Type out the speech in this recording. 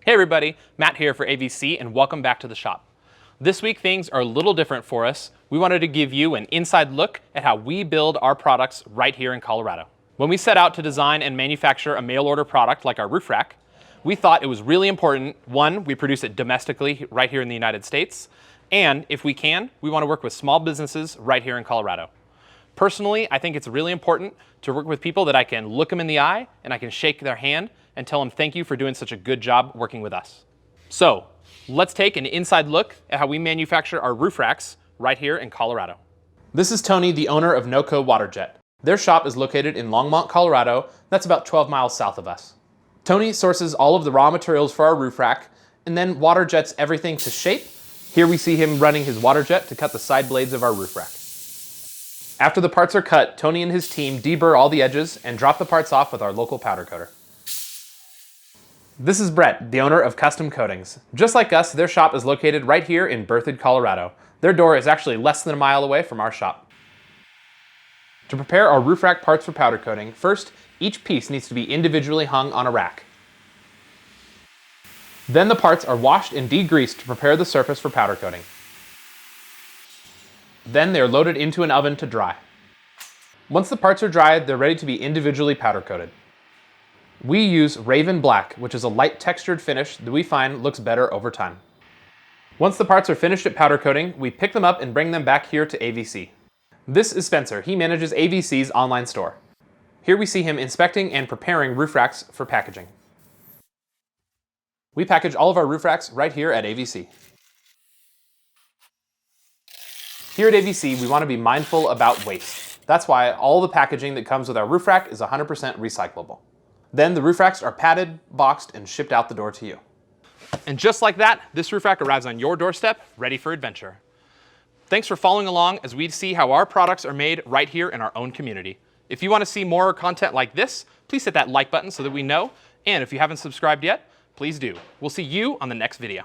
Hey everybody, Matt here for AVC and welcome back to the shop. This week things are a little different for us. We wanted to give you an inside look at how we build our products right here in Colorado. When we set out to design and manufacture a mail order product like our roof rack, we thought it was really important, one, we produce it domestically right here in the United States, and if we can, we want to work with small businesses right here in Colorado. Personally, I think it's really important to work with people that I can look them in the eye and I can shake their hand and tell them thank you for doing such a good job working with us. So let's take an inside look at how we manufacture our roof racks right here in Colorado. This is Tony, the owner of NoCo Waterjet. Their shop is located in Longmont, Colorado. That's about 12 miles south of us. Tony sources all of the raw materials for our roof rack and then water jets everything to shape. Here we see him running his water jet to cut the side blades of our roof rack. After the parts are cut, Tony and his team deburr all the edges and drop the parts off with our local powder coater. This is Brett, the owner of Custom Coatings. Just like us, their shop is located right here in Berthoud, Colorado. Their door is actually less than a mile away from our shop. To prepare our roof rack parts for powder coating, first, each piece needs to be individually hung on a rack. Then the parts are washed and degreased to prepare the surface for powder coating. Then they are loaded into an oven to dry. Once the parts are dried, they're ready to be individually powder coated. We use Raven Black, which is a light textured finish that we find looks better over time. Once the parts are finished at powder coating, we pick them up and bring them back here to AVC. This is Spencer. He manages AVC's online store. Here we see him inspecting and preparing roof racks for packaging. We package all of our roof racks right here at AVC. Here at AVC, we want to be mindful about waste. That's why all the packaging that comes with our roof rack is 100% recyclable. Then the roof racks are padded, boxed, and shipped out the door to you. And just like that, this roof rack arrives on your doorstep, ready for adventure. Thanks for following along as we see how our products are made right here in our own community. If you want to see more content like this, please hit that like button so that we know. And if you haven't subscribed yet, please do. We'll see you on the next video.